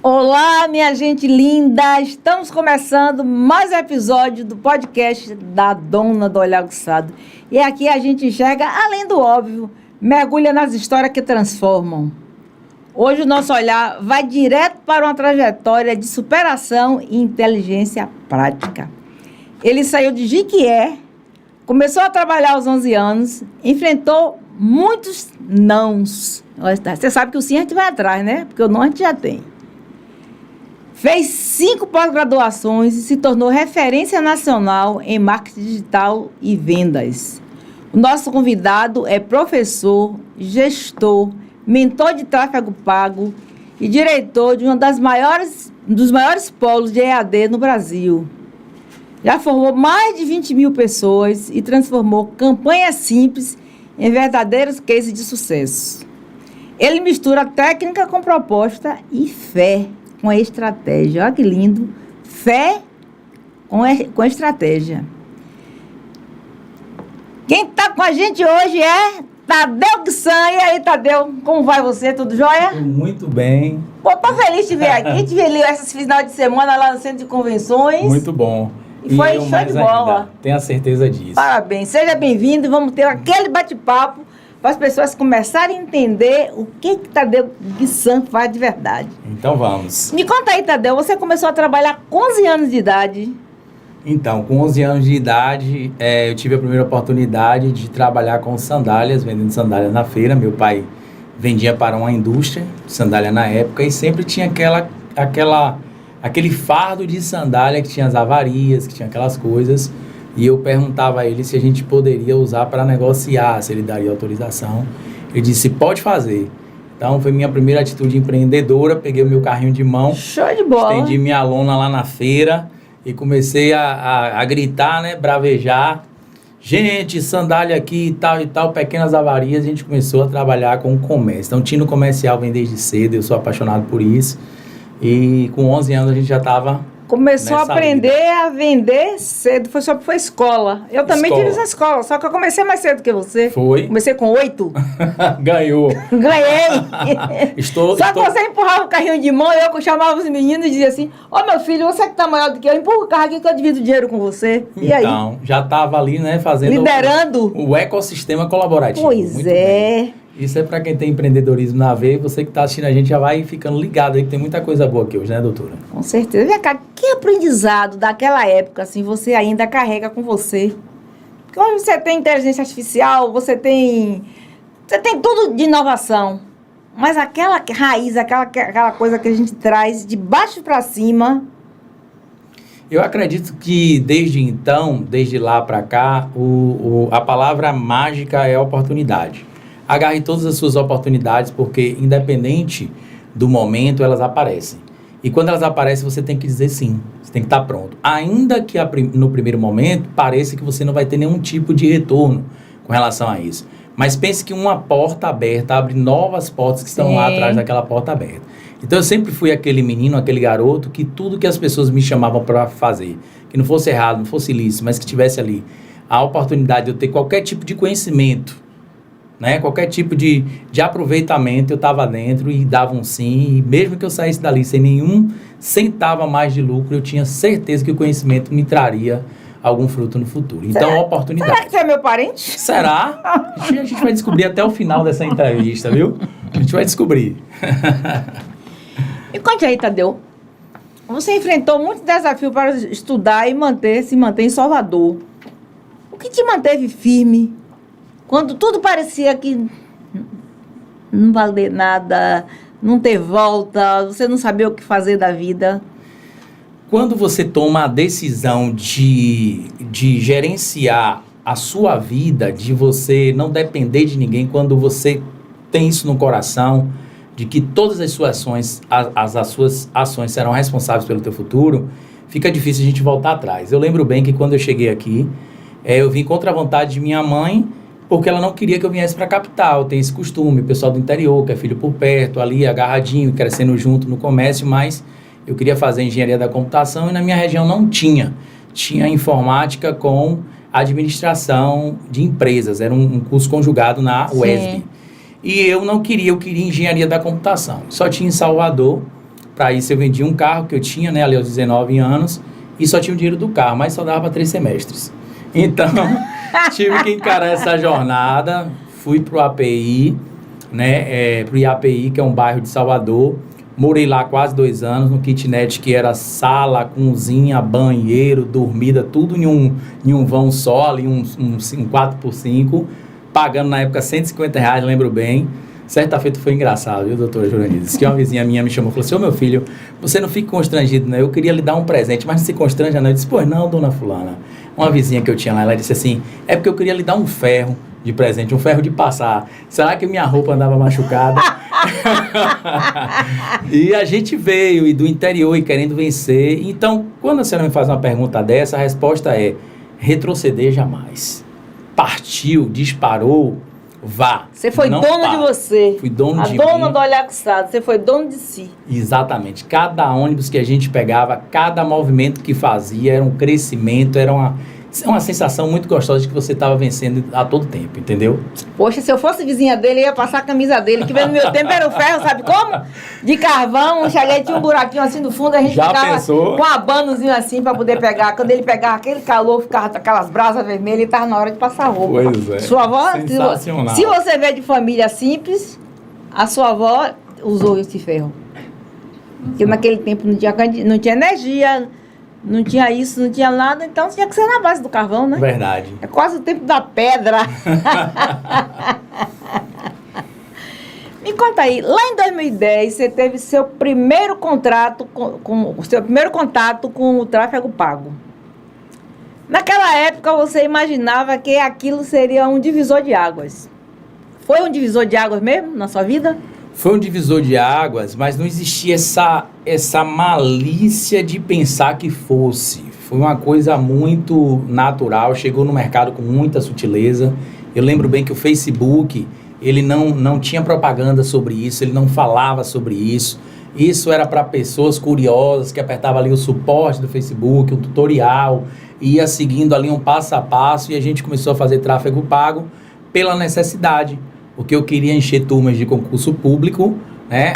Olá, minha gente linda! Estamos começando mais um episódio do podcast da Dona do Olhar Aguçado. E aqui a gente enxerga, além do óbvio, mergulha nas histórias que transformam. Hoje o nosso olhar vai direto para uma trajetória de superação e inteligência prática. Ele saiu de Jequié, começou a trabalhar aos 11 anos, enfrentou muitos nãos. Você sabe que o sim a gente vai atrás, né? Porque o não a gente já tem. Fez 5 pós-graduações e se tornou referência nacional em marketing digital e vendas. O nosso convidado é professor, gestor, mentor de tráfego pago e diretor de dos maiores polos de EAD no Brasil. Já formou mais de 20 mil pessoas e transformou campanhas simples em verdadeiros cases de sucesso. Ele mistura técnica com proposta e fé com a estratégia. Olha que lindo. Fé com estratégia. Quem está com a gente hoje é Tadeu Guissan. E aí, Tadeu, como vai você? Tudo jóia? Muito bem. Pô, tô feliz de ver aqui. Te vi esse final de semana lá no Centro de Convenções. Muito bom. E foi show de bola. Tenho a certeza disso. Parabéns. Seja bem-vindo. Vamos ter aquele bate-papo para as pessoas começarem a entender o que Tadeu Guissan faz de verdade. Então vamos. Me conta aí, Tadeu, você começou a trabalhar com 11 anos de idade. Então, com 11 anos de idade, eu tive a primeira oportunidade de trabalhar com sandálias, vendendo sandálias na feira. Meu pai vendia para uma indústria de sandália na época e sempre tinha aquele fardo de sandália que tinha as avarias, que tinha aquelas coisas. E eu perguntava a ele se a gente poderia usar para negociar, se ele daria autorização. Ele disse, pode fazer. Então, foi minha primeira atitude empreendedora. Peguei o meu carrinho de mão. Show de bola. Estendi minha lona lá na feira e comecei a gritar, né, bravejar. Gente, sandália aqui e tal, pequenas avarias. A gente começou a trabalhar com o comércio. Então, tinha no comercial, vem desde cedo. Eu sou apaixonado por isso. E com 11 anos a gente já estava... Começou a aprender a vender cedo, foi escola. Eu também tive essa escola, só que eu comecei mais cedo que você. Foi? Comecei com 8. Ganhou. Ganhei. Só que você empurrava o carrinho de mão, eu chamava os meninos e dizia assim, meu filho, você que tá maior do que eu, empurra o carro aqui que eu divido o dinheiro com você. E aí? Então, já estava ali, né, fazendo... Liderando. O ecossistema colaborativo. Pois muito é. Bem. Isso é para quem tem empreendedorismo na veia. Você que está assistindo a gente já vai ficando ligado aí, que tem muita coisa boa aqui hoje, né, doutora? Com certeza. Vem cá, que aprendizado daquela época, assim, você ainda carrega com você? Porque hoje você tem inteligência artificial, você tem tudo de inovação. Mas aquela raiz, aquela coisa que a gente traz de baixo para cima... Eu acredito que desde lá para cá, a palavra mágica é oportunidade. Agarre todas as suas oportunidades, porque independente do momento, elas aparecem. E quando elas aparecem, você tem que dizer sim, você tem que estar pronto. Ainda que no primeiro momento, pareça que você não vai ter nenhum tipo de retorno com relação a isso. Mas pense que uma porta aberta abre novas portas que estão lá atrás daquela porta aberta. Então eu sempre fui aquele menino, aquele garoto, que tudo que as pessoas me chamavam para fazer, que não fosse errado, não fosse ilícito, mas que tivesse ali a oportunidade de eu ter qualquer tipo de conhecimento, né? Qualquer tipo de aproveitamento, eu estava dentro e dava um sim. E mesmo que eu saísse dali sem nenhum centavo a mais de lucro, eu tinha certeza que o conhecimento me traria algum fruto no futuro. Então, oportunidade. Será que você é meu parente? Será? A gente vai descobrir até o final dessa entrevista, viu? A gente vai descobrir. E conte aí, Tadeu. Você enfrentou muitos desafios para estudar e se manter em Salvador. O que te manteve firme quando tudo parecia que não valer nada, não ter volta, você não sabia o que fazer da vida? Quando você toma a decisão de gerenciar a sua vida, de você não depender de ninguém, quando você tem isso no coração, de que todas as suas ações, as suas ações serão responsáveis pelo teu futuro, fica difícil a gente voltar atrás. Eu lembro bem que quando eu cheguei aqui, eu vim contra a vontade de minha mãe, porque ela não queria que eu viesse para a capital. Tem esse costume, o pessoal do interior, que é filho por perto, ali agarradinho, crescendo junto no comércio, mas eu queria fazer engenharia da computação e na minha região não tinha. Tinha informática com administração de empresas, era um curso conjugado na UESB. E eu não queria, eu queria engenharia da computação. Só tinha em Salvador, para isso eu vendi um carro que eu tinha, né, ali aos 19 anos, e só tinha o dinheiro do carro, mas só dava para 3 semestres. Então, tive que encarar essa jornada, fui para o API, né, para o IAPI, que é um bairro de Salvador, morei lá quase 2 anos, no kitnet que era sala, cozinha, banheiro, dormida, tudo em um vão só, ali um 4x5, pagando na época R$150, lembro bem. Certa feita foi engraçado, viu, doutora Joranildes? Que uma vizinha minha me chamou e falou assim: ô meu filho, você não fique constrangido, né? Eu queria lhe dar um presente, mas não se constranja não. Eu disse: pois não, dona fulana. Uma vizinha que eu tinha lá, ela disse assim: é porque eu queria lhe dar um ferro de presente, um ferro de passar. Será que minha roupa andava machucada? E a gente veio e do interior e querendo vencer. Então, quando a senhora me faz uma pergunta dessa, a resposta é: retroceder jamais. Partiu, disparou, vá. Você foi dono de você. Fui dono de mim. A dona do olhar aguçado. Você foi dono de si. Exatamente. Cada ônibus que a gente pegava, cada movimento que fazia, era um crescimento, era uma sensação muito gostosa de que você estava vencendo a todo tempo, entendeu? Poxa, se eu fosse vizinha dele, eu ia passar a camisa dele, que no meu tempo era o ferro, sabe como? De carvão, um chalete, tinha um buraquinho assim no fundo, a gente Já ficava pensou? com um abanozinho assim para poder pegar. Quando ele pegava aquele calor, ficava aquelas brasas vermelhas, e estava na hora de passar roupa. Pois é. Sua avó, sensacional. se você vê de família simples, a sua avó usou esse ferro. Porque naquele tempo não tinha energia, não tinha isso, não tinha nada, então tinha que ser na base do carvão, né? Verdade. É quase o tempo da pedra. Me conta aí, lá em 2010, você teve seu primeiro contrato seu primeiro contato com o tráfego pago. Naquela época, você imaginava que aquilo seria um divisor de águas. Foi um divisor de águas mesmo na sua vida? Foi um divisor de águas, mas não existia essa malícia de pensar que fosse. Foi uma coisa muito natural, chegou no mercado com muita sutileza. Eu lembro bem que o Facebook, ele não tinha propaganda sobre isso, ele não falava sobre isso. Isso era para pessoas curiosas que apertavam ali o suporte do Facebook, um tutorial, ia seguindo ali um passo a passo e a gente começou a fazer tráfego pago pela necessidade. Porque eu queria encher turmas de concurso público, né,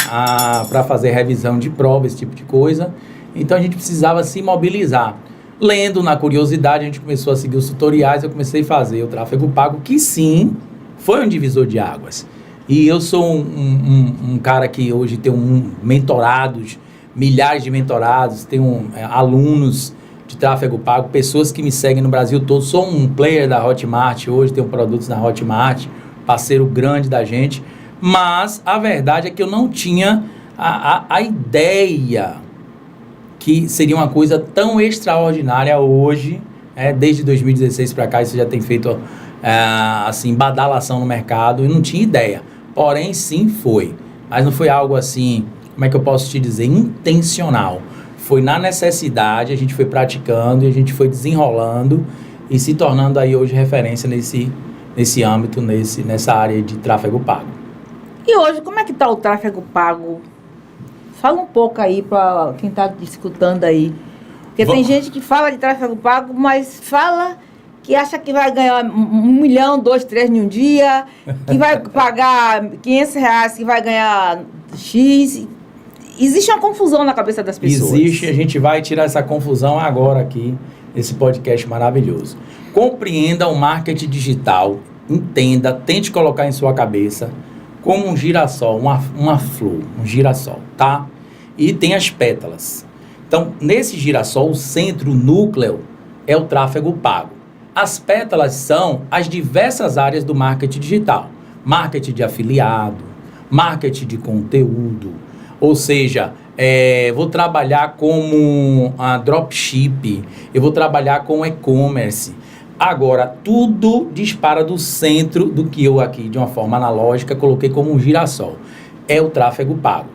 para fazer revisão de prova, esse tipo de coisa. Então a gente precisava se mobilizar. Lendo na curiosidade, a gente começou a seguir os tutoriais, eu comecei a fazer o tráfego pago, que sim, foi um divisor de águas. E eu sou um cara que hoje tem mentorados, milhares de mentorados, tenho alunos de tráfego pago, pessoas que me seguem no Brasil todo. Sou um player da Hotmart, hoje tenho produtos na Hotmart, parceiro grande da gente, mas a verdade é que eu não tinha a ideia que seria uma coisa tão extraordinária hoje, desde 2016 para cá, isso já tem feito assim, badalação no mercado, eu não tinha ideia, porém sim foi, mas não foi algo assim, como é que eu posso te dizer, intencional, foi na necessidade, a gente foi praticando e a gente foi desenrolando e se tornando aí hoje referência nesse âmbito, nessa área de tráfego pago. E hoje, como é que está o tráfego pago? Fala um pouco aí para quem está escutando aí. Porque tem gente que fala de tráfego pago, mas fala que acha que vai ganhar 1 milhão, 2, 3 em um dia, que vai pagar R$500, que vai ganhar X. Existe uma confusão na cabeça das pessoas. Existe, a gente vai tirar essa confusão agora aqui, nesse podcast maravilhoso. Compreenda o marketing digital, entenda, tente colocar em sua cabeça como um girassol, uma flor, um girassol, tá? E tem as pétalas. Então, nesse girassol, o centro, o núcleo, é o tráfego pago. As pétalas são as diversas áreas do marketing digital. Marketing de afiliado, marketing de conteúdo, ou seja, vou trabalhar como dropship, eu vou trabalhar com e-commerce. Agora, tudo dispara do centro do que eu aqui, de uma forma analógica, coloquei como um girassol. É o tráfego pago.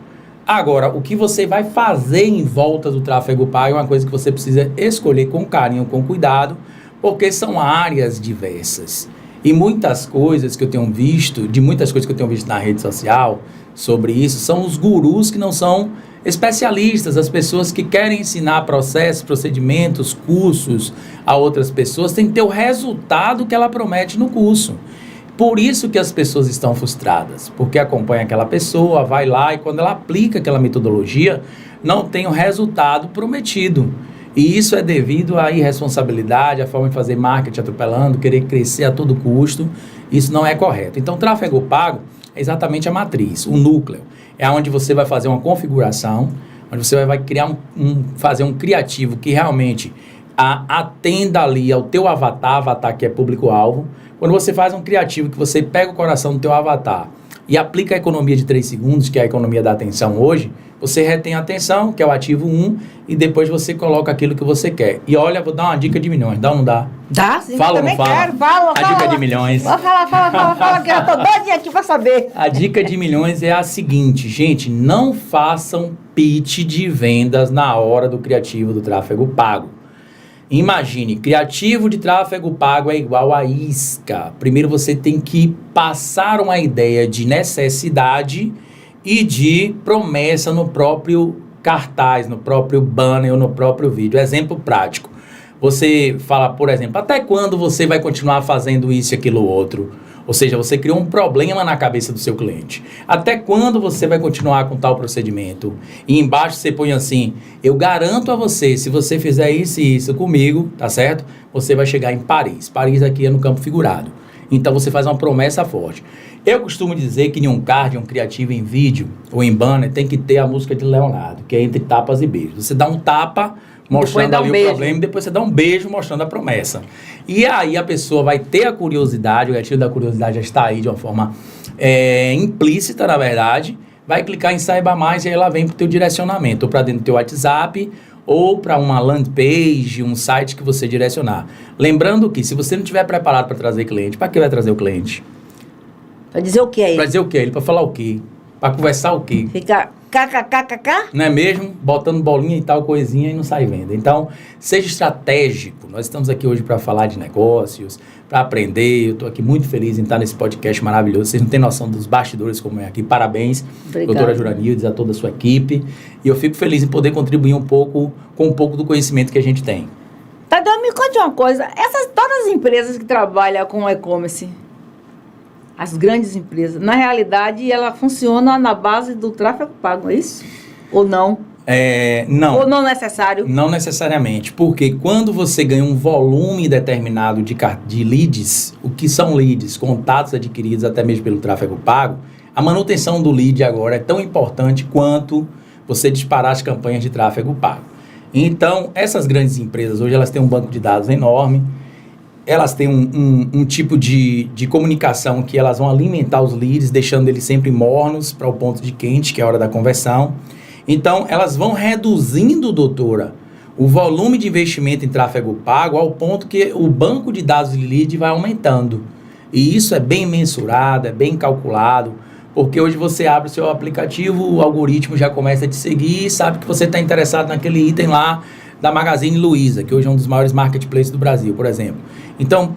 Agora, o que você vai fazer em volta do tráfego pago é uma coisa que você precisa escolher com carinho, com cuidado, porque são áreas diversas. E muitas coisas que eu tenho visto, na rede social sobre isso, são os gurus que não são especialistas, as pessoas que querem ensinar processos, procedimentos, cursos a outras pessoas, tem que ter o resultado que ela promete no curso. Por isso que as pessoas estão frustradas, porque acompanha aquela pessoa, vai lá e quando ela aplica aquela metodologia, não tem o resultado prometido. E isso é devido à irresponsabilidade, à forma de fazer marketing atropelando, querer crescer a todo custo. Isso não é correto. Então, tráfego pago é exatamente a matriz, o núcleo. É onde você vai fazer uma configuração, onde você vai criar fazer um criativo que realmente atenda ali ao teu avatar que é público-alvo. Quando você faz um criativo que você pega o coração do teu avatar e aplica a economia de 3 segundos, que é a economia da atenção hoje, você retém a atenção, que é o ativo 1, e depois você coloca aquilo que você quer. E olha, vou dar uma dica de milhões. Dá ou não dá? Dá, sim. Fala ou também não fala? quero. Fala. Dica de milhões. Fala, que eu já tô doidinha aqui pra saber. A dica de milhões é a seguinte, gente, não façam pitch de vendas na hora do criativo do tráfego pago. Imagine, criativo de tráfego pago é igual a isca. Primeiro você tem que passar uma ideia de necessidade e de promessa no próprio cartaz, no próprio banner ou no próprio vídeo. Exemplo prático. Você fala, por exemplo, até quando você vai continuar fazendo isso e aquilo outro? Ou seja, você criou um problema na cabeça do seu cliente. Até quando você vai continuar com tal procedimento? E embaixo você põe assim, eu garanto a você, se você fizer isso e isso comigo, tá certo? Você vai chegar em Paris. Paris aqui é no campo figurado. Então você faz uma promessa forte. Eu costumo dizer que em um card, um criativo em vídeo ou em banner, tem que ter a música de Leonardo, que é Entre Tapas e Beijos. Você dá um tapa mostrando ali o problema e depois você dá um beijo mostrando a promessa. E aí a pessoa vai ter a curiosidade, o gatilho da curiosidade já está aí de uma forma implícita, na verdade, vai clicar em Saiba Mais e aí ela vem para o teu direcionamento, ou para dentro do teu WhatsApp, ou para uma landing page, um site que você direcionar. Lembrando que se você não estiver preparado para trazer cliente, para que vai trazer o cliente? Para dizer o que aí? Para dizer o que? Para falar o quê? Para conversar o quê? Fica kkkk? Não é mesmo? Botando bolinha e tal coisinha e não sai venda. Então, seja estratégico. Nós estamos aqui hoje para falar de negócios, para aprender. Eu estou aqui muito feliz em estar nesse podcast maravilhoso. Vocês não têm noção dos bastidores como é aqui. Parabéns, doutora Juranildes, a toda a sua equipe. E eu fico feliz em poder contribuir com um pouco do conhecimento que a gente tem. Tadeu, me conte uma coisa. Todas as empresas que trabalham com e-commerce, as grandes empresas, na realidade, ela funciona na base do tráfego pago, é isso? Ou não? Não. Ou não necessário? Não necessariamente, porque quando você ganha um volume determinado de leads, o que são leads? Contatos adquiridos até mesmo pelo tráfego pago, a manutenção do lead agora é tão importante quanto você disparar as campanhas de tráfego pago. Então, essas grandes empresas, hoje elas têm um banco de dados enorme, elas têm um tipo de comunicação que elas vão alimentar os leads, deixando eles sempre mornos para o ponto de quente, que é a hora da conversão. Então, elas vão reduzindo, doutora, o volume de investimento em tráfego pago ao ponto que o banco de dados de lead vai aumentando. E isso é bem mensurado, é bem calculado, porque hoje você abre o seu aplicativo, o algoritmo já começa a te seguir e sabe que você está interessado naquele item lá da Magazine Luiza, que hoje é um dos maiores marketplaces do Brasil, por exemplo. Então,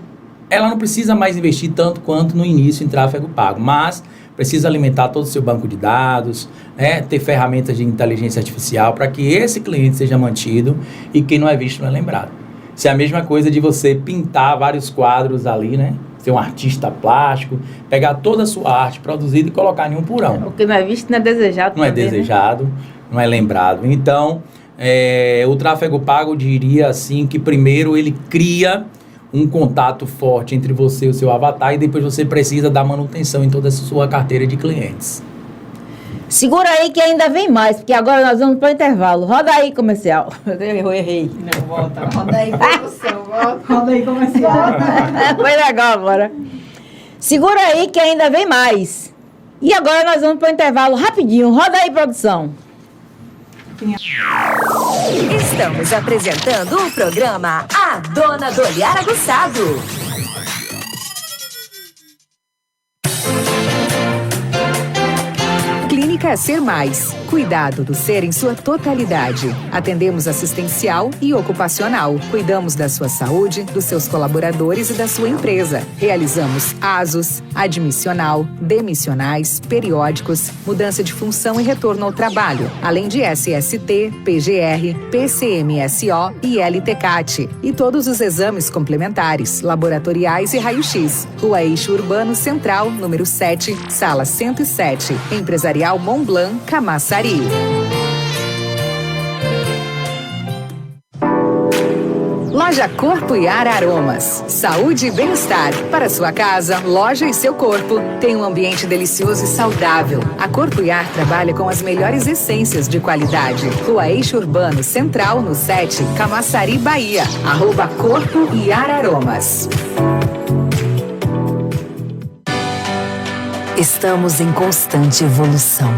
ela não precisa mais investir tanto quanto no início em tráfego pago, mas precisa alimentar todo o seu banco de dados, né, ter ferramentas de inteligência artificial para que esse cliente seja mantido e quem não é visto não é lembrado. Isso é a mesma coisa de você pintar vários quadros ali, né? Ser um artista plástico, pegar toda a sua arte produzida e colocar em um porão. O que não é visto não é desejado. Não também, é desejado, né? Não é lembrado. Então, o tráfego pago, eu diria assim, que primeiro ele cria um contato forte entre você e o seu avatar e depois você precisa dar manutenção em toda a sua carteira de clientes. Segura aí que ainda vem mais, porque agora nós vamos para o intervalo. Roda aí, comercial. Eu errei. Não, volta. Roda aí, produção. Roda aí, comercial. Foi legal agora. Segura aí que ainda vem mais. E agora nós vamos para o intervalo rapidinho. Roda aí, produção. Estamos apresentando o programa A Dona do Olhar Aguçado. Clínica Ser Mais. Cuidado do ser em sua totalidade. Atendemos assistencial e ocupacional. Cuidamos da sua saúde, dos seus colaboradores e da sua empresa. Realizamos ASOS, admissional, demissionais, periódicos, mudança de função e retorno ao trabalho, além de SST, PGR, PCMSO e LTCAT. E todos os exames complementares, laboratoriais e raio-x. Rua Eixo Urbano Central, número 7, sala 107. Empresarial Montblanc, Camaçari. Loja Corpo e Ar Aromas. Saúde e bem-estar. Para sua casa, loja e seu corpo. Tem um ambiente delicioso e saudável. A Corpo e Ar trabalha com as melhores essências de qualidade. Rua Eixo Urbano Central, no 7, Camaçari, Bahia. @Corpo e Ar Aromas. Estamos em constante evolução.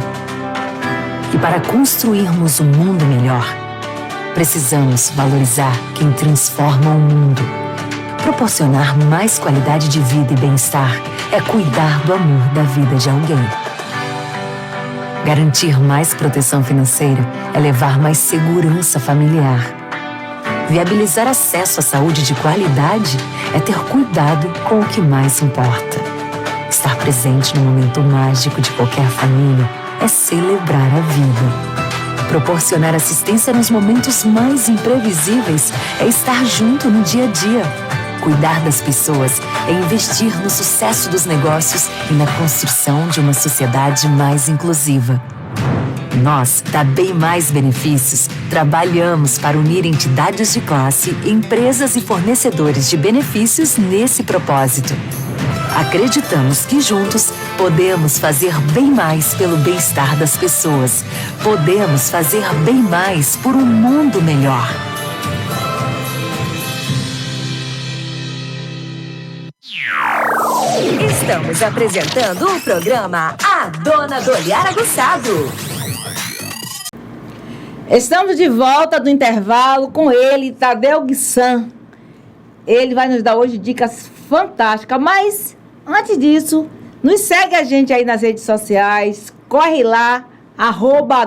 E para construirmos um mundo melhor, precisamos valorizar quem transforma o mundo. Proporcionar mais qualidade de vida e bem-estar é cuidar do amor da vida de alguém. Garantir mais proteção financeira é levar mais segurança familiar. Viabilizar acesso à saúde de qualidade é ter cuidado com o que mais importa. Estar presente no momento mágico de qualquer família é celebrar a vida. Proporcionar assistência nos momentos mais imprevisíveis é estar junto no dia a dia. Cuidar das pessoas é investir no sucesso dos negócios e na construção de uma sociedade mais inclusiva. Nós, da Bem Mais Benefícios, trabalhamos para unir entidades de classe, empresas e fornecedores de benefícios nesse propósito. Acreditamos que juntos podemos fazer bem mais pelo bem-estar das pessoas. Podemos fazer bem mais por um mundo melhor. Estamos apresentando o programa A Dona do Olhar Aguçado. Estamos de volta do intervalo com ele, Tadeu Guissan. Ele vai nos dar hoje dicas fantásticas, mas antes disso, nos segue a gente aí nas redes sociais, corre lá,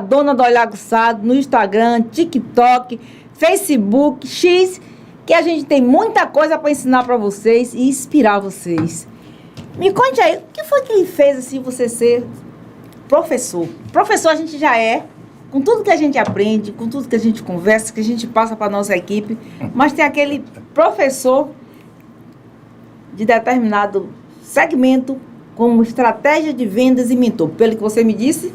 @Dona do Olhar Aguçado, no Instagram, TikTok, Facebook, X, que a gente tem muita coisa para ensinar para vocês e inspirar vocês. Me conte aí, o que foi que ele fez assim você ser professor? Professor a gente já é, com tudo que a gente aprende, com tudo que a gente conversa, que a gente passa para a nossa equipe, mas tem aquele professor de determinado segmento como estratégia de vendas e mentor. Pelo que você me disse,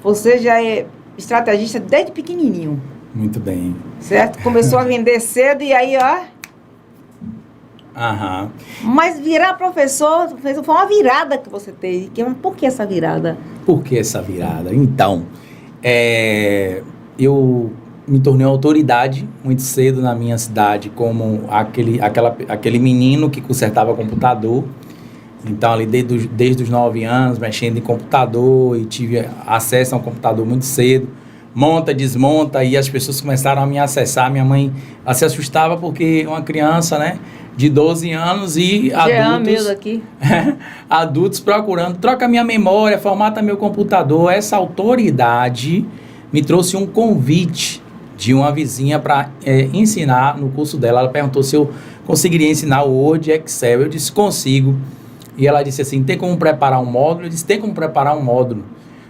você já é estrategista desde pequenininho. Muito bem. Certo? Começou a vender cedo e aí, ó... Aham. Mas virar professor foi uma virada que você teve. Por que essa virada? Por que essa virada? Então, eu me tornei autoridade muito cedo na minha cidade como aquele menino que consertava computador. Então, ali desde os 9 anos, mexendo em computador e tive acesso a um computador muito cedo. Monta, desmonta, e as pessoas começaram a me acessar. Minha mãe se assustava porque uma criança, né, de 12 anos e adultos procurando, troca minha memória, formata meu computador. Essa autoridade me trouxe um convite de uma vizinha para ensinar no curso dela. Ela perguntou se eu conseguiria ensinar o Word e Excel. Eu disse, consigo. E ela disse assim, tem como preparar um módulo? Eu disse, tem como preparar um módulo.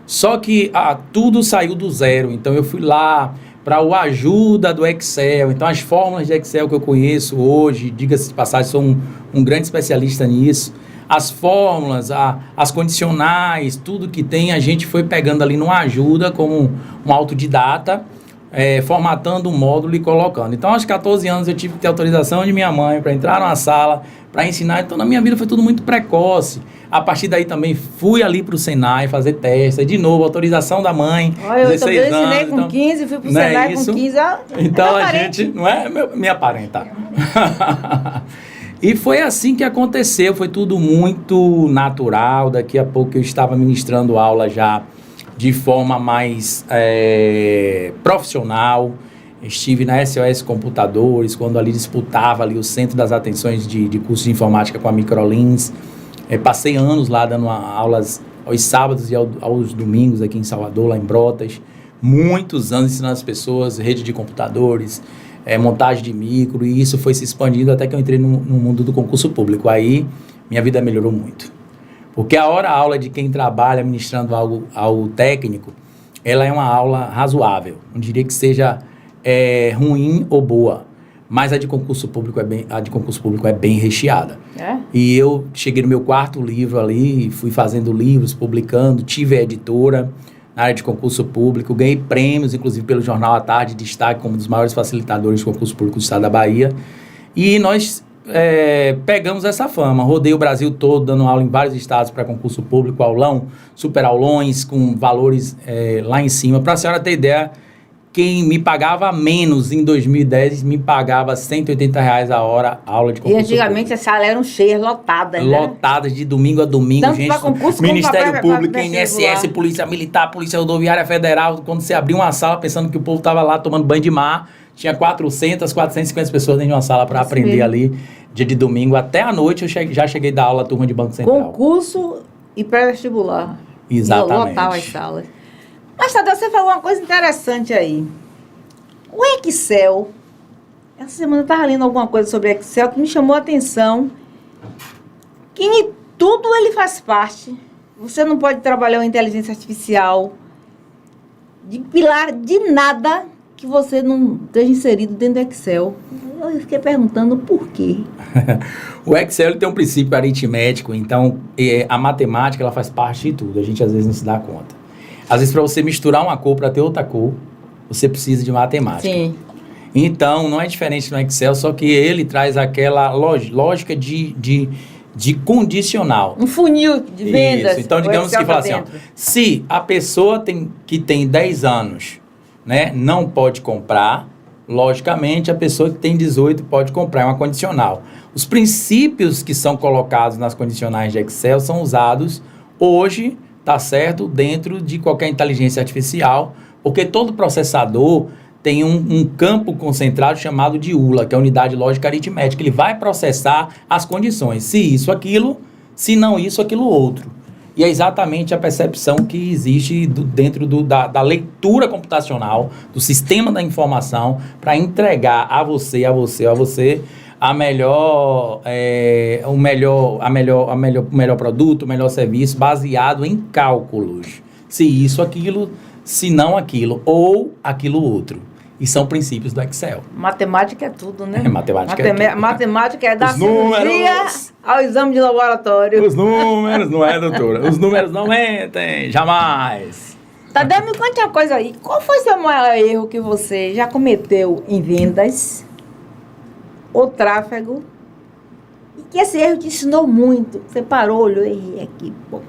Só que tudo saiu do zero. Então, eu fui lá para o ajuda do Excel. Então, as fórmulas de Excel que eu conheço hoje, diga-se de passagem, sou um grande especialista nisso. As fórmulas, as condicionais, tudo que tem, a gente foi pegando ali no ajuda como um autodidata, formatando um módulo e colocando. Então, aos 14 anos, eu tive que ter autorização de minha mãe para entrar numa sala, para ensinar. Então, na minha vida foi tudo muito precoce. A partir daí também fui ali para o Senai fazer teste. De novo, autorização da mãe. Olha, eu também ensinei com 15, fui para o Senai com 15. Então a gente, não é minha parenta. E foi assim que aconteceu. Foi tudo muito natural. Daqui a pouco eu estava ministrando aula já de forma mais profissional. Estive na SOS Computadores, quando ali disputava ali o centro das atenções de curso de informática com a Microlins. Passei anos lá dando aulas aos sábados e aos domingos aqui em Salvador, lá em Brotas. Muitos anos ensinando as pessoas, rede de computadores, montagem de micro, e isso foi se expandindo até que eu entrei no mundo do concurso público. Aí minha vida melhorou muito. Porque a aula de quem trabalha ministrando algo técnico, ela é uma aula razoável. Não diria que seja ruim ou boa, mas a de concurso público é bem recheada. E eu cheguei no meu 4º livro ali, fui fazendo livros, publicando, tive a editora na área de concurso público, ganhei prêmios, inclusive pelo Jornal à Tarde, destaque como um dos maiores facilitadores de concurso público do estado da Bahia. E nós pegamos essa fama, rodei o Brasil todo dando aula em vários estados para concurso público, aulão, super aulões, com valores lá em cima. Para a senhora ter ideia, quem me pagava menos em 2010 me pagava R$180 a hora aula de concurso. E antigamente as salas eram cheias, lotadas, né? Lotadas de domingo a domingo, tanto gente. para concurso, Ministério Público, pra INSS, Polícia Militar, Polícia Rodoviária Federal. Quando você abriu uma sala pensando que o povo estava lá tomando banho de mar, tinha 450 pessoas dentro de uma sala para aprender ali, dia de domingo. Até a noite eu já cheguei a dar aula turma de Banco Central. Concurso e pré-vestibular. Exatamente. Lotava as salas. Mas, Tadeu, você falou uma coisa interessante aí. O Excel, essa semana eu estava lendo alguma coisa sobre Excel que me chamou a atenção, que em tudo ele faz parte. Você não pode trabalhar uma inteligência artificial de pilar de nada que você não esteja inserido dentro do Excel. Eu fiquei perguntando por quê. O Excel ele tem um princípio aritmético, então a matemática ela faz parte de tudo. A gente às vezes não se dá conta. Às vezes, para você misturar uma cor para ter outra cor, você precisa de matemática. Sim. Então, não é diferente no Excel, só que ele traz aquela lógica de condicional. Um funil de vendas. Isso. Então, digamos que fala assim, ó, se a pessoa que tem 10 anos, né, não pode comprar, logicamente, a pessoa que tem 18 pode comprar, é uma condicional. Os princípios que são colocados nas condicionais de Excel são usados hoje, tá certo, dentro de qualquer inteligência artificial, porque todo processador tem um campo concentrado chamado de ULA, que é a unidade lógica aritmética. Ele vai processar as condições, se isso, aquilo, se não isso, aquilo, outro. E é exatamente a percepção que existe dentro da leitura computacional, do sistema da informação, para entregar a você o melhor produto, o melhor serviço, baseado em cálculos. Se isso, aquilo, se não aquilo, ou aquilo outro. E são princípios do Excel. Matemática é tudo, né? Matemática é tudo. Matemática é da cirurgia ao exame de laboratório. Os números, não é, doutora? Os números não mentem, jamais. Tadeu, me conte uma coisa aí. Qual foi o seu maior erro que você já cometeu em vendas ou tráfego? E que esse erro te ensinou muito. Você parou, olhou e errei aqui, pô.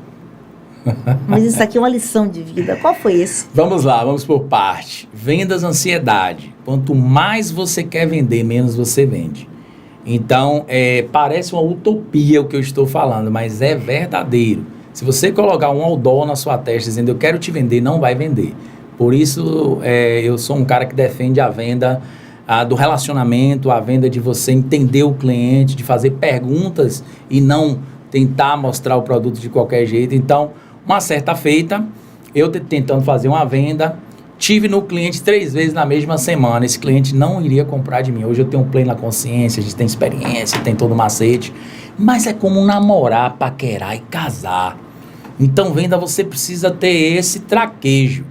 Mas isso aqui é uma lição de vida. Qual foi esse? Vamos lá, vamos por parte. Vendas, ansiedade. Quanto mais você quer vender, menos você vende. Então, parece uma utopia o que eu estou falando, mas é verdadeiro. Se você colocar um outdoor na sua testa dizendo eu quero te vender, não vai vender. Por isso, eu sou um cara que defende a venda do relacionamento, a venda de você entender o cliente, de fazer perguntas e não tentar mostrar o produto de qualquer jeito. Então, uma certa feita, eu tentando fazer uma venda, tive no cliente 3 vezes na mesma semana. Esse cliente não iria comprar de mim. Hoje eu tenho plena consciência, a gente tem experiência, tem todo o macete. Mas é como namorar, paquerar e casar. Então, venda, você precisa ter esse traquejo.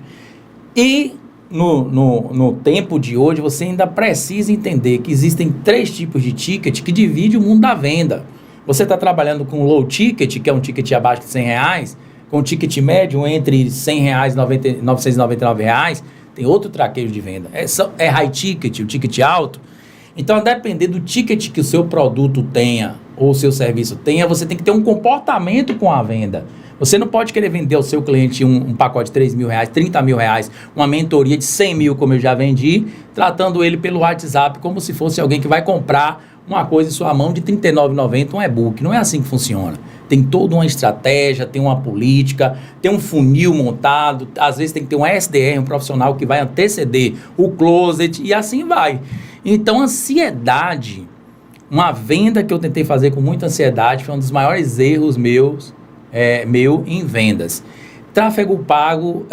E no tempo de hoje, você ainda precisa entender que existem 3 tipos de ticket que dividem o mundo da venda. Você está trabalhando com low ticket, que é um ticket abaixo de R$100, com ticket médio entre R$100 e R$999, tem outro traquejo de venda. É high ticket, o ticket alto. Então, a depender do ticket que o seu produto tenha, ou o seu serviço tenha, você tem que ter um comportamento com a venda. Você não pode querer vender ao seu cliente um pacote de R$3.000, R$30.000, uma mentoria de 100 mil, como eu já vendi, tratando ele pelo WhatsApp como se fosse alguém que vai comprar uma coisa em sua mão de R$39,90, um e-book. Não é assim que funciona. Tem toda uma estratégia, tem uma política, tem um funil montado, às vezes tem que ter um SDR, um profissional que vai anteceder o closet e assim vai. Então, ansiedade, uma venda que eu tentei fazer com muita ansiedade, foi um dos maiores erros meus meu em vendas. Tráfego pago,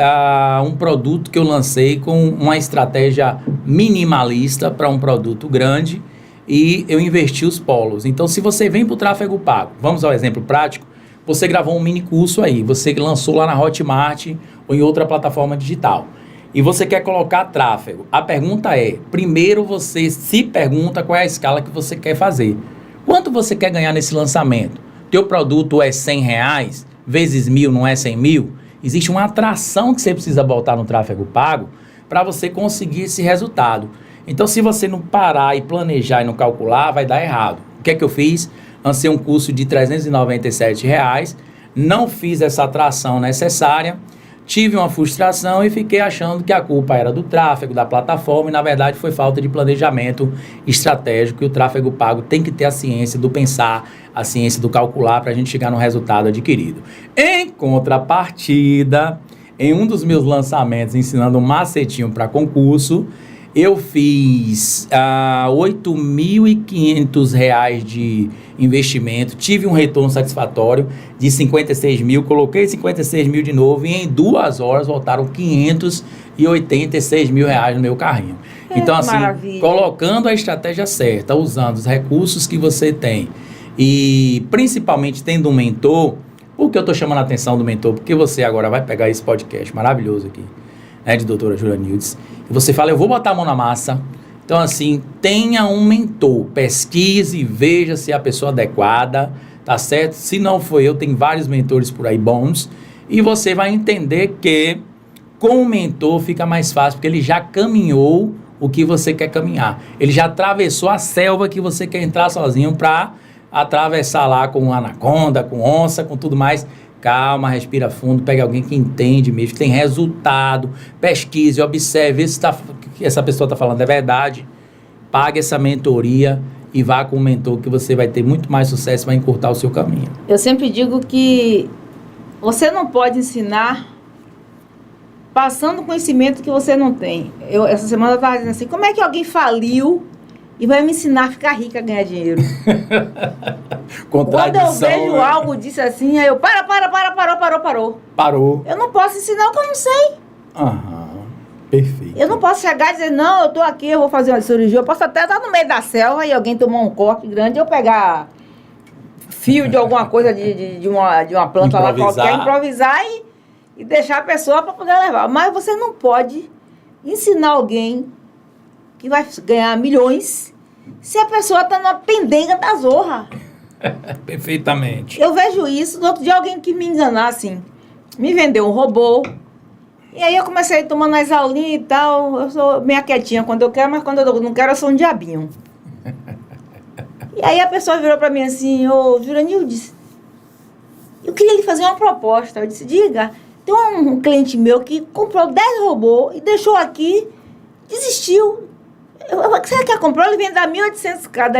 um produto que eu lancei com uma estratégia minimalista para um produto grande e eu investi os polos. Então, se você vem para o tráfego pago, vamos ao exemplo prático, você gravou um mini curso aí, você lançou lá na Hotmart ou em outra plataforma digital e você quer colocar tráfego. A pergunta é, primeiro você se pergunta qual é a escala que você quer fazer. Quanto você quer ganhar nesse lançamento? Teu produto é R$100, vezes 1.000 não é 100 mil? Existe uma atração que você precisa botar no tráfego pago para você conseguir esse resultado. Então, se você não parar e planejar e não calcular, vai dar errado. O que é que eu fiz? Lancei um curso de R$397, não fiz essa atração necessária, tive uma frustração e fiquei achando que a culpa era do tráfego, da plataforma, e na verdade foi falta de planejamento estratégico, e o tráfego pago tem que ter a ciência do pensar, a ciência do calcular para a gente chegar no resultado adquirido. Em contrapartida, em um dos meus lançamentos ensinando um macetinho para concurso, eu fiz R$8.500 de investimento, tive um retorno satisfatório de 56 mil, coloquei 56 mil de novo e em 2 horas voltaram R$586 mil no meu carrinho. Então, assim, maravilha. Colocando a estratégia certa, usando os recursos que você tem e principalmente tendo um mentor, por que eu estou chamando a atenção do mentor? Porque você agora vai pegar esse podcast maravilhoso aqui, né, de doutora Júlia Nildes, e você fala, eu vou botar a mão na massa. Então, assim, tenha um mentor, pesquise, veja se é a pessoa adequada, tá certo? Se não for eu, tem vários mentores por aí bons, e você vai entender que com o mentor fica mais fácil, porque ele já caminhou o que você quer caminhar. Ele já atravessou a selva que você quer entrar sozinho para atravessar lá com anaconda, com onça, com tudo mais. Calma, respira fundo, pegue alguém que entende mesmo, que tem resultado, pesquise, observe, se essa pessoa está falando é verdade, pague essa mentoria e vá com o mentor que você vai ter muito mais sucesso, vai encurtar o seu caminho. Eu sempre digo que você não pode ensinar passando conhecimento que você não tem. Essa semana eu estava dizendo assim, como é que alguém faliu e vai me ensinar a ficar rica, a ganhar dinheiro? Quando eu vejo algo disso assim, aí eu parou. Eu não posso ensinar o que eu não sei. Perfeito. Eu não posso chegar e dizer, não, eu tô aqui, eu vou fazer uma cirurgia. Eu posso até estar no meio da selva e alguém tomar um corte grande e eu pegar fio de alguma coisa de uma planta lá qualquer, improvisar e deixar a pessoa para poder levar. Mas você não pode ensinar alguém que vai ganhar milhões se a pessoa está numa pendenga da zorra. Perfeitamente. Eu vejo isso, no outro dia alguém que me enganar assim, me vendeu um robô, e aí eu comecei tomando as aulinhas e tal, eu sou meio quietinha quando eu quero, mas quando eu não quero eu sou um diabinho. E aí a pessoa virou para mim assim, ô Juranildes, eu queria lhe fazer uma proposta. Eu disse, diga, tem um cliente meu que comprou 10 robôs e deixou aqui, desistiu. Você quer comprar? Ele vende a 1.800 cada.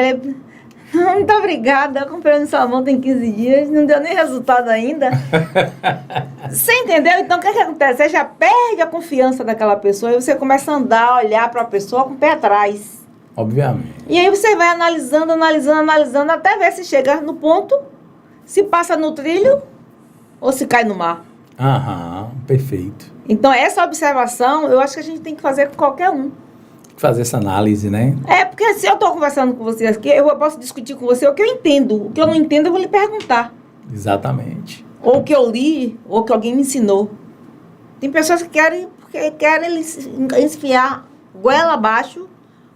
Muito obrigada, eu comprei no sua mão tem 15 dias, não deu nem resultado ainda. Você entendeu? Então, o que acontece? Você já perde a confiança daquela pessoa e você começa a andar, olhar para a pessoa com o pé atrás. Obviamente. E aí você vai analisando, até ver se chega no ponto, se passa no trilho ou se cai no mar. Perfeito. Então, essa observação, eu acho que a gente tem que fazer com qualquer um. Fazer essa análise, né? Porque se eu estou conversando com você aqui, eu posso discutir com você o que eu entendo. O que eu não entendo, eu vou lhe perguntar. Exatamente. Ou o que eu li, ou que alguém me ensinou. Tem pessoas que querem enfiar goela abaixo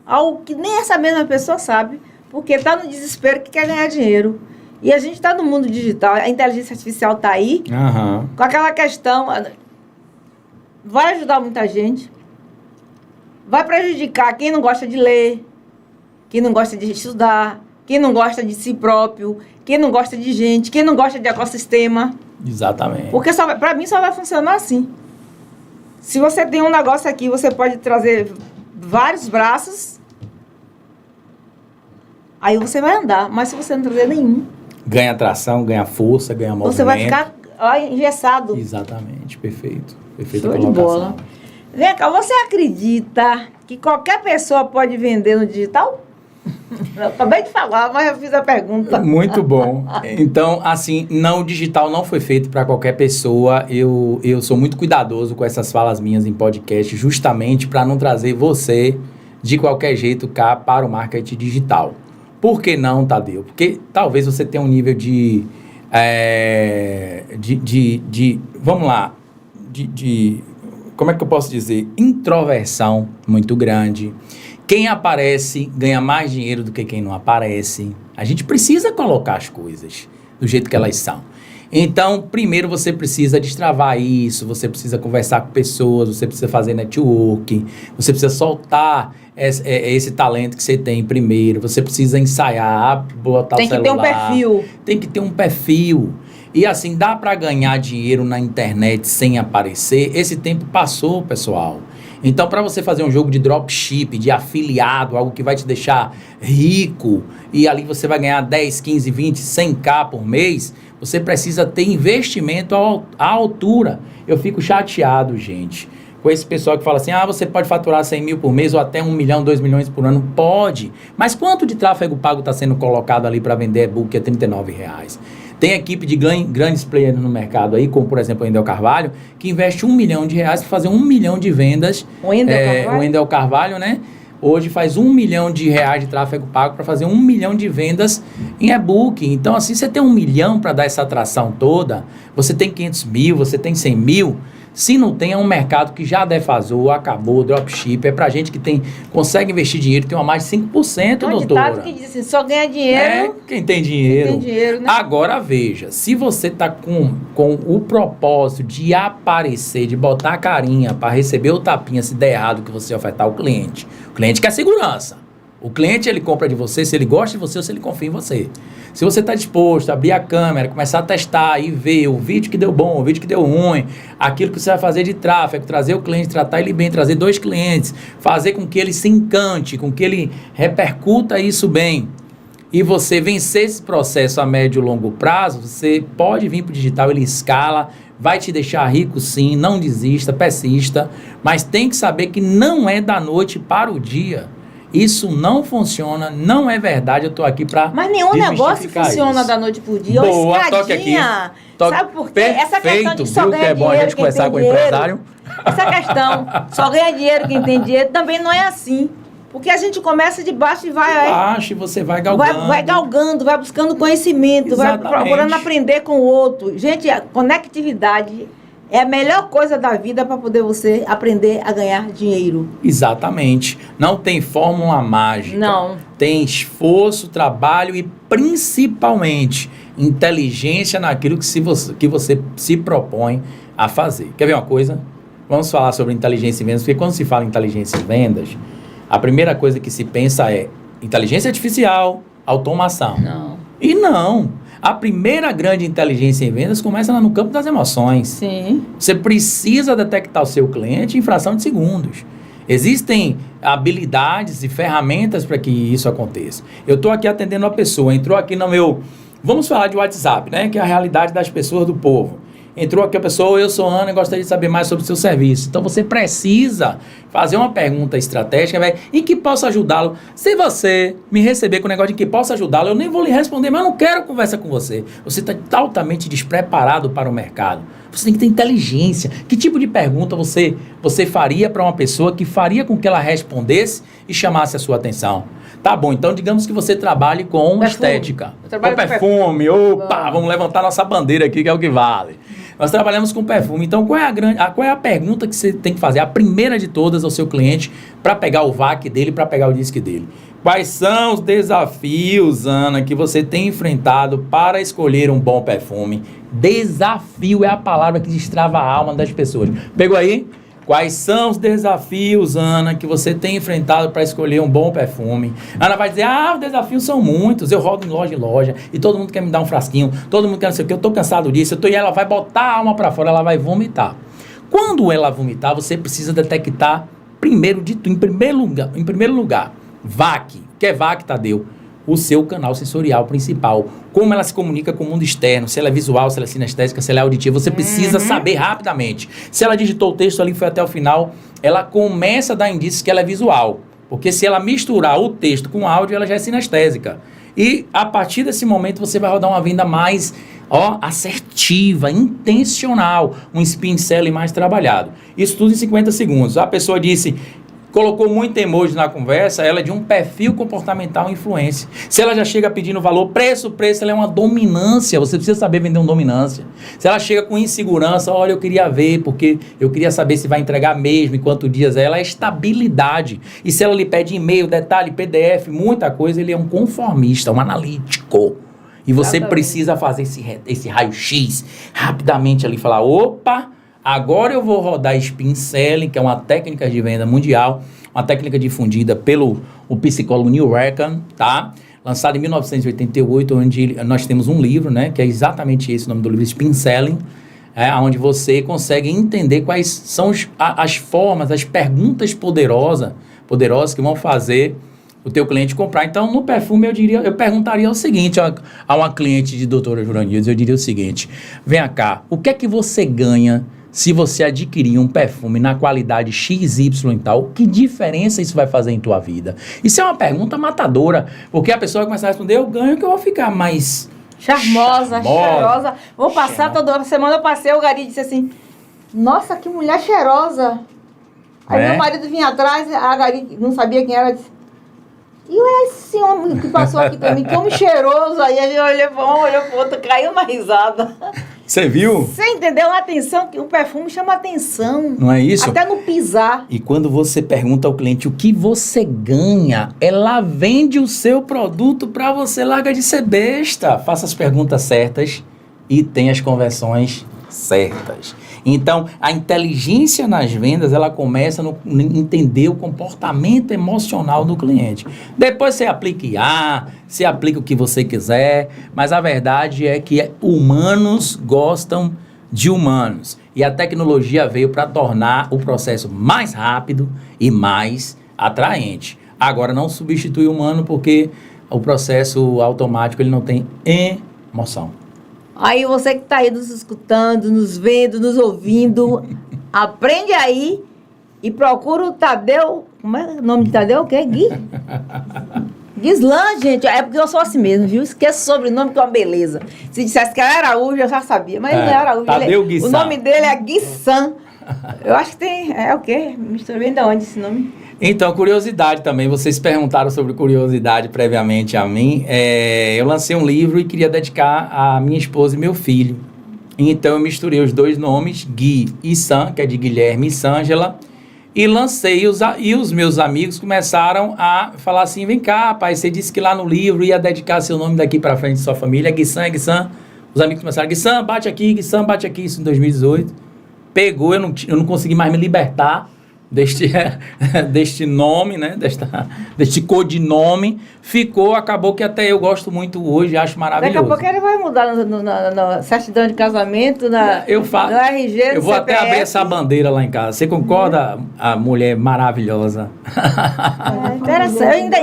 algo que nem essa mesma pessoa sabe, porque está no desespero que quer ganhar dinheiro. E a gente está no mundo digital, a inteligência artificial está aí, com aquela questão, vai ajudar muita gente, vai prejudicar quem não gosta de ler, quem não gosta de estudar, quem não gosta de si próprio, quem não gosta de gente, quem não gosta de ecossistema. Exatamente. Porque para mim só vai funcionar assim. Se você tem um negócio aqui, você pode trazer vários braços, aí você vai andar. Mas se você não trazer nenhum... Ganha tração, ganha força, ganha movimento. Você vai ficar engessado. Exatamente, perfeito. Perfeita Show colocação. De bola. Vem cá, você acredita que qualquer pessoa pode vender no digital? Eu acabei de falar, mas eu fiz a pergunta. Muito bom. Então, assim, não, o digital não foi feito para qualquer pessoa. Eu sou muito cuidadoso com essas falas minhas em podcast, justamente para não trazer você de qualquer jeito cá para o marketing digital. Por que não, Tadeu? Porque talvez você tenha um nível vamos lá, como é que eu posso dizer? Introversão muito grande. Quem aparece ganha mais dinheiro do que quem não aparece. A gente precisa colocar as coisas do jeito que elas são. Então, primeiro você precisa destravar isso, você precisa conversar com pessoas, você precisa fazer network, você precisa soltar esse talento que você tem primeiro, você precisa ensaiar, botar o celular. Tem que ter um perfil. Tem que ter um perfil. E assim, dá para ganhar dinheiro na internet sem aparecer? Esse tempo passou, pessoal. Então, para você fazer um jogo de dropship, de afiliado, algo que vai te deixar rico, e ali você vai ganhar 10, 15, 20, 100k por mês, você precisa ter investimento à altura. Eu fico chateado, gente, com esse pessoal que fala assim, você pode faturar 100 mil por mês ou até 1 milhão, 2 milhões por ano. Pode. Mas quanto de tráfego pago está sendo colocado ali para vender e-book a R$39? Tem equipe de grandes players no mercado aí, como por exemplo o Wendel Carvalho, que investe R$1 milhão para fazer 1 milhão de vendas. O Wendel Carvalho, né? Hoje faz R$1 milhão de tráfego pago para fazer 1 milhão de vendas em e-book. Então, assim, você tem 1 milhão para dar essa atração toda, você tem 500 mil, você tem 100 mil. Se não tem, é um mercado que já defasou, acabou, dropship. É pra gente que consegue investir dinheiro, tem uma mais de 5%, doutora. Ditado que diz assim, só ganha dinheiro... quem tem dinheiro. Quem tem dinheiro, né? Agora, veja, se você tá com o propósito de aparecer, de botar a carinha para receber o tapinha se der errado que você ofertar ao cliente. O cliente quer segurança. O cliente, ele compra de você se ele gosta de você ou se ele confia em você. Se você está disposto a abrir a câmera, começar a testar e ver o vídeo que deu bom, o vídeo que deu ruim, aquilo que você vai fazer de tráfego, trazer o cliente, tratar ele bem, trazer 2 clientes, fazer com que ele se encante, com que ele repercuta isso bem, e você vencer esse processo a médio e longo prazo, você pode vir para o digital, ele escala, vai te deixar rico sim, não desista, persista, mas tem que saber que não é da noite para o dia. Isso não funciona, não é verdade, eu tô aqui para Mas nenhum negócio funciona da noite por dia. Boa, toque aqui. Sabe por quê? Essa questão de só ganhar é bom a gente conversar com o empresário. Essa questão, só ganha dinheiro quem tem dinheiro, também não é assim. Porque a gente começa de baixo e vai... Baixo e você vai galgando. Vai galgando, vai buscando conhecimento, Exatamente. Vai procurando aprender com o outro. Gente, a conectividade... é a melhor coisa da vida para poder você aprender a ganhar dinheiro. Exatamente. Não tem fórmula mágica. Não. Tem esforço, trabalho e principalmente inteligência naquilo que você se propõe a fazer. Quer ver uma coisa? Vamos falar sobre inteligência em vendas, porque quando se fala em inteligência em vendas, a primeira coisa que se pensa é inteligência artificial, automação. Não. E não. A primeira grande inteligência em vendas começa lá no campo das emoções. Sim. Você precisa detectar o seu cliente em fração de segundos. Existem habilidades e ferramentas para que isso aconteça. Eu estou aqui atendendo uma pessoa, entrou aqui no meu... Vamos falar de WhatsApp, né? Que é a realidade das pessoas do povo. Entrou aqui a pessoa, eu sou Ana e gostaria de saber mais sobre o seu serviço. Então, você precisa fazer uma pergunta estratégica, em que posso ajudá-lo. Se você me receber com o negócio de que posso ajudá-lo, eu nem vou lhe responder, mas eu não quero conversa com você. Você está altamente despreparado para o mercado. Você tem que ter inteligência. Que tipo de pergunta você faria para uma pessoa que faria com que ela respondesse e chamasse a sua atenção? Tá bom, então digamos que você trabalhe com estética. Com perfume. Opa, vamos levantar nossa bandeira aqui, que é o que vale. Nós trabalhamos com perfume. Então, qual é a pergunta que você tem que fazer? A primeira de todas ao seu cliente para pegar o VAC dele, para pegar o DISC dele. Quais são os desafios, Ana, que você tem enfrentado para escolher um bom perfume? Desafio é a palavra que destrava a alma das pessoas. Pegou aí? Quais são os desafios, Ana, que você tem enfrentado para escolher um bom perfume? Ana vai dizer, os desafios são muitos, eu rodo em loja, e todo mundo quer me dar um frasquinho, todo mundo quer não sei o que, eu estou cansado disso, e ela vai botar a alma para fora, ela vai vomitar. Quando ela vomitar, você precisa detectar, em primeiro lugar, VAC. O que é VAC, Tadeu? O seu canal sensorial principal. Como ela se comunica com o mundo externo, se ela é visual, se ela é sinestésica, se ela é auditiva, você precisa saber rapidamente. Se ela digitou o texto ali, foi até o final, ela começa a dar indícios que ela é visual. Porque se ela misturar o texto com o áudio, ela já é sinestésica. E a partir desse momento você vai rodar uma venda mais assertiva, intencional, um spin selling mais trabalhado. Isso tudo em 50 segundos. A pessoa disse, colocou muito emoji na conversa, ela é de um perfil comportamental influência. Se ela já chega pedindo valor, preço, ela é uma dominância, você precisa saber vender uma dominância. Se ela chega com insegurança, olha, eu queria ver, porque eu queria saber se vai entregar mesmo, em quantos dias ela é estabilidade. E se ela lhe pede e-mail, detalhe, PDF, muita coisa, ele é um conformista, um analítico. E você precisa fazer esse raio-x rapidamente ali, falar, opa, agora eu vou rodar Spin Selling, que é uma técnica de venda mundial, uma técnica difundida pelo psicólogo Neil Rackham, tá? Lançado em 1988, onde nós temos um livro, né? Que é exatamente esse, o nome do livro, Spin Selling, onde você consegue entender quais são as formas, as perguntas poderosas que vão fazer o teu cliente comprar. Então, no perfume, eu perguntaria o seguinte a uma cliente de doutora Juranildes, eu diria o seguinte, vem cá, o que é que você ganha se você adquirir um perfume na qualidade XY e tal? Que diferença isso vai fazer em tua vida? Isso é uma pergunta matadora, porque a pessoa começa a responder, eu ganho que eu vou ficar mais charmosa, cheirosa. Vou passar toda semana, eu passei, o Gari disse assim, nossa, que mulher cheirosa. Aí meu marido vinha atrás, a Gari não sabia quem era, disse, e esse homem que passou aqui também, que homem cheiroso. Aí a gente olhou pro outro, caiu uma risada. Você viu? Você entendeu? A atenção, que o perfume chama atenção. Não é isso? Até no pisar. E quando você pergunta ao cliente o que você ganha, ela vende o seu produto para você, larga de ser besta. Faça as perguntas certas e tenha as conversões certas. Então, a inteligência nas vendas, ela começa no entender o comportamento emocional do cliente. Depois você aplica IA, você aplica o que você quiser, mas a verdade é que humanos gostam de humanos. E a tecnologia veio para tornar o processo mais rápido e mais atraente. Agora, não substitui o humano porque o processo automático ele não tem emoção. Aí você que está aí nos escutando, nos vendo, nos ouvindo, aprende aí e procura o Tadeu. Como é o nome de Tadeu? O quê? Gui? Guislan, gente. É porque eu sou assim mesmo, viu? Esqueça o sobrenome, que é uma beleza. Se dissesse que era Araújo, eu já sabia. Mas ele não é Araújo. Tadeu Guissan. O nome dele é Guissan. Eu acho que tem... É o quê? Misturei de onde esse nome? Então, curiosidade também, vocês perguntaram sobre curiosidade previamente a mim. Eu lancei um livro e queria dedicar a minha esposa e meu filho. Então, eu misturei os dois nomes, Gui e Sam, que é de Guilherme e Sângela, e lancei, e os meus amigos começaram a falar assim, vem cá, pai, você disse que lá no livro ia dedicar seu nome daqui para frente de sua família, Guissan, é Guissan. Os amigos começaram, Guissan, bate aqui, isso em 2018. Pegou, eu não consegui mais me libertar deste nome, né, deste codinome, acabou que até eu gosto muito hoje, acho maravilhoso. Daqui a pouco ele vai mudar na certidão de casamento, no RG, eu vou CPF. Até abrir essa bandeira lá em casa. Você concorda, a mulher maravilhosa? Interessante.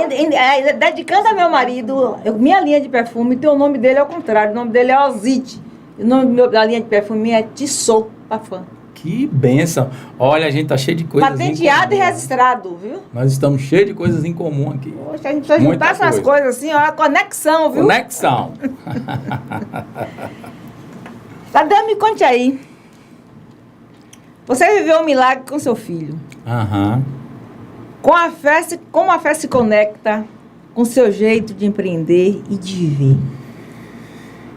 Eu dedicando a meu marido, minha linha de perfume, tem o nome dele ao contrário, o nome dele é Ozite, o nome da linha de perfume é Tissot Parfum. Que bênção. Olha, a gente tá cheio de coisas patenteado e registrado, viu? Nós estamos cheios de coisas em comum aqui. Poxa, a gente precisa juntar essas coisas assim, ó, conexão, viu? Conexão. Tadeu, me conte aí. Você viveu um milagre com seu filho. Aham. Como a fé se conecta com o seu jeito de empreender e de viver?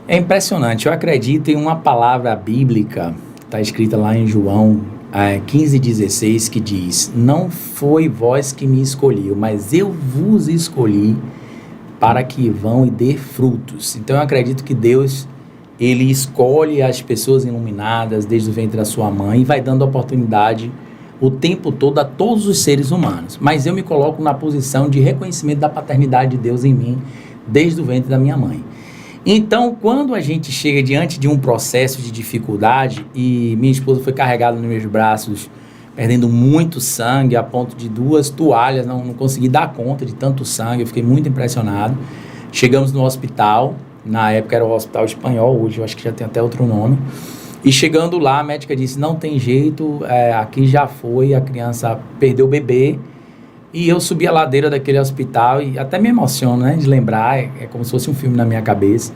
É impressionante. Eu acredito em uma palavra bíblica, está escrita lá em João 15,16, que diz, não foi vós que me escolheu, mas eu vos escolhi para que vão e dê frutos. Então eu acredito que Deus, ele escolhe as pessoas iluminadas desde o ventre da sua mãe e vai dando oportunidade o tempo todo a todos os seres humanos. Mas eu me coloco na posição de reconhecimento da paternidade de Deus em mim desde o ventre da minha mãe. Então, quando a gente chega diante de um processo de dificuldade, e minha esposa foi carregada nos meus braços, perdendo muito sangue, a ponto de 2 toalhas, não consegui dar conta de tanto sangue, eu fiquei muito impressionado. Chegamos no hospital, na época era o Hospital Espanhol, hoje eu acho que já tem até outro nome, e chegando lá, a médica disse, não tem jeito, aqui já foi, a criança perdeu o bebê, E eu subi a ladeira daquele hospital e até me emociono, né? De lembrar, é como se fosse um filme na minha cabeça.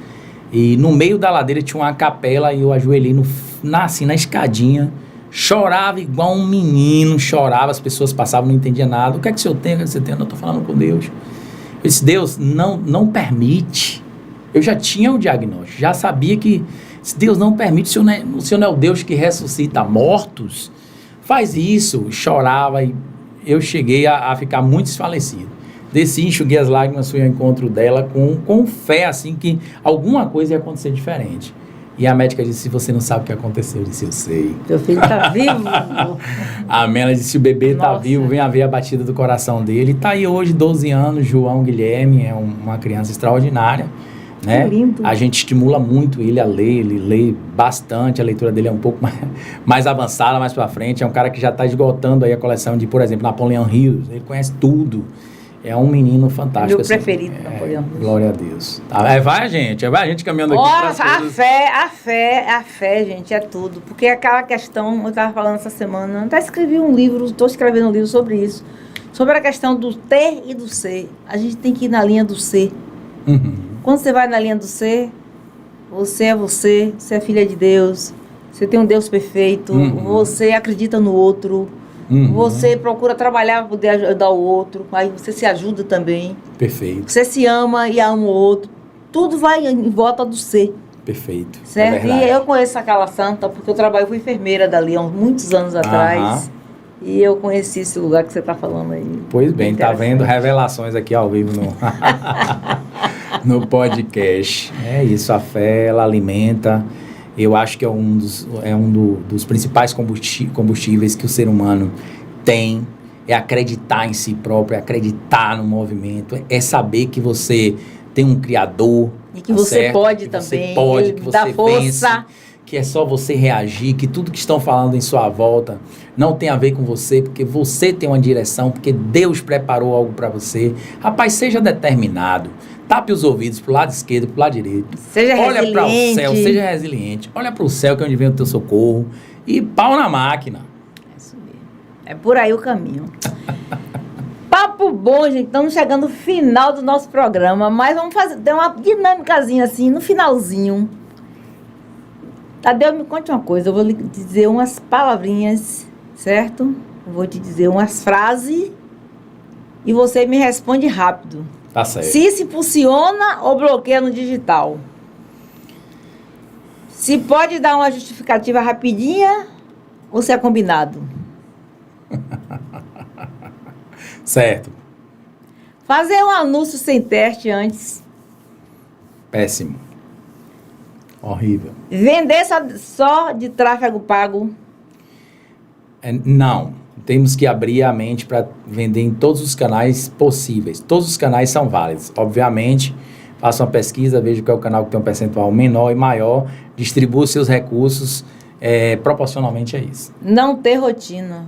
E no meio da ladeira tinha uma capela e eu ajoelhei na escadinha. Chorava igual um menino, chorava, as pessoas passavam, não entendia nada. O que é que o senhor tem? O que é que você tem? Eu não estou falando com Deus. Eu disse, Deus, não permite. Eu já tinha o diagnóstico, já sabia que se Deus não permite, o Senhor não é o Deus que ressuscita mortos. Faz isso. Chorava e eu cheguei a ficar muito desfalecido. Desci, enxuguei as lágrimas, fui ao encontro dela com fé, assim, que alguma coisa ia acontecer diferente. E a médica disse, você não sabe o que aconteceu? Eu disse, eu sei. Teu filho tá vivo. Amém. Ela disse, o bebê tá Nossa. vivo, vem a ver a batida do coração dele. E tá aí hoje, 12 anos, João Guilherme, é uma criança extraordinária, né? Que lindo. A gente estimula muito ele a ler, ele lê bastante, a leitura dele é um pouco mais avançada, mais pra frente. É um cara que já tá esgotando aí a coleção de, por exemplo, Napoleão Hill, ele conhece tudo. É um menino fantástico. Meu preferido, Napoleão Hill. Glória a Deus. Tá, vai a gente caminhando aqui pras Nossa, coisas. a fé, gente, é tudo. Porque aquela questão, eu estava falando essa semana, até escrevi um livro, estou escrevendo um livro sobre isso, sobre a questão do ter e do ser. A gente tem que ir na linha do ser. Uhum. Quando você vai na linha do ser, você é filha de Deus, você tem um Deus perfeito, você acredita no outro, você procura trabalhar para poder ajudar o outro, aí você se ajuda também. Perfeito, Você se ama e ama o outro. Tudo vai em volta do ser. perfeito. Certo? É verdade. E eu conheço aquela santa porque eu fui enfermeira dali há muitos anos atrás. E eu conheci esse lugar que você está falando aí. Pois bem, tá Interessante. vendo revelações aqui ao vivo no podcast. É isso, a fé, ela alimenta. Eu acho que é um dos principais combustíveis que o ser humano tem. É acreditar em si próprio, é acreditar no movimento, é saber que você tem um Criador. E que você certo? pode que também. Você pode, Ele que dá você força. vence, que é só você reagir, que tudo que estão falando em sua volta não tem a ver com você, porque você tem uma direção, porque Deus preparou algo para você. Rapaz, seja determinado. Tape os ouvidos pro lado esquerdo, pro lado direito. Seja Olha para o resiliente. céu, seja resiliente. Olha para o céu, que é onde vem o teu socorro. E pau na máquina. É isso mesmo. É por aí o caminho. Papo bom, gente. Estamos chegando no final do nosso programa, mas vamos ter uma dinâmicazinha assim, no finalzinho. Tadeu, me conte uma coisa. Eu vou lhe dizer umas palavrinhas, certo? Eu vou te dizer umas frases e você me responde rápido. Tá certo. Se isso funciona ou bloqueia no digital. Se pode dar uma justificativa rapidinha ou se é combinado. Certo. Fazer um anúncio sem teste antes. Péssimo. Horrível. Vender só de tráfego pago. Não. Temos que abrir a mente para vender em todos os canais possíveis. Todos os canais são válidos. Obviamente, faça uma pesquisa, veja qual é o canal que tem um percentual menor e maior, distribua seus recursos proporcionalmente a isso. Não ter rotina.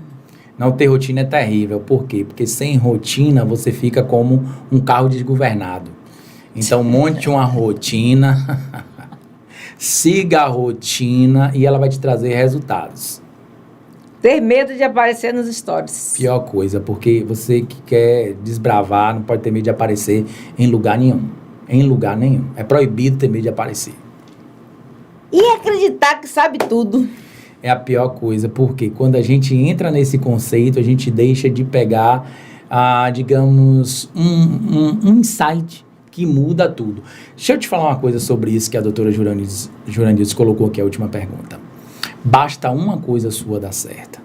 Não ter rotina é terrível. Por quê? Porque sem rotina você fica como um carro desgovernado. Então, monte uma rotina, siga a rotina e ela vai te trazer resultados. Ter medo de aparecer nos stories. Pior coisa, porque você que quer desbravar não pode ter medo de aparecer em lugar nenhum. Em lugar nenhum. É proibido ter medo de aparecer. E acreditar que sabe tudo. É a pior coisa, porque quando a gente entra nesse conceito, a gente deixa de pegar, digamos, um insight que muda tudo. Deixa eu te falar uma coisa sobre isso que a doutora Jurandir colocou aqui, a última pergunta. Basta uma coisa sua dar certa.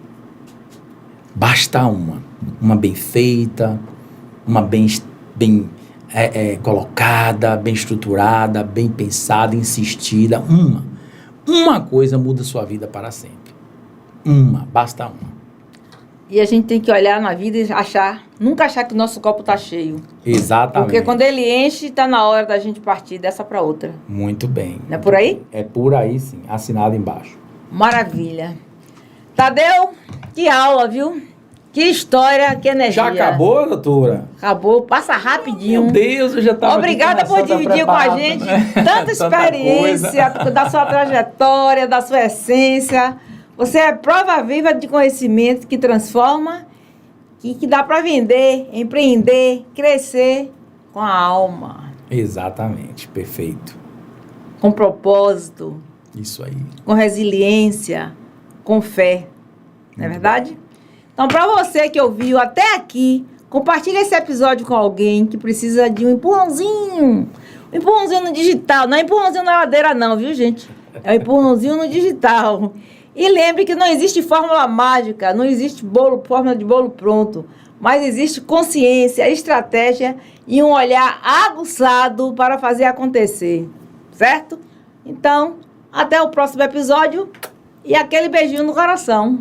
Basta uma bem feita, uma bem colocada, bem estruturada, bem pensada, insistida. Uma coisa muda sua vida para sempre. Basta uma. E a gente tem que olhar na vida e nunca achar que o nosso copo tá cheio. Exatamente. Porque quando ele enche, tá na hora da gente partir dessa para outra. Muito bem. Não é por aí? É por aí, sim. Assinado embaixo. Maravilha. Tadeu, que aula, viu? Que história, que energia. Já acabou, doutora? Acabou, passa rapidinho. Meu Deus, eu já estava Obrigada por dividir com a gente tanta experiência, da sua trajetória, da sua essência. Você é prova viva de conhecimento que transforma que dá para vender, empreender, crescer com a alma, Exatamente, perfeito. com propósito, Isso aí. com resiliência, com fé. Não é verdade? Então, para você que ouviu até aqui, compartilhe esse episódio com alguém que precisa de um empurrãozinho. Um empurrãozinho no digital. Não é empurrãozinho na ladeira não, viu, gente? É um empurrãozinho no digital. E lembre que não existe fórmula mágica, não existe fórmula de bolo pronto. Mas existe consciência, estratégia e um olhar aguçado para fazer acontecer. Certo? Então, até o próximo episódio e aquele beijinho no coração.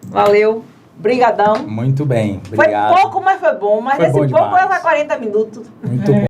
Valeu. Brigadão. Muito bem, obrigado. Foi pouco, mas foi bom. Mas Foi esse bom pouco demais. leva 40 minutos. Muito bom.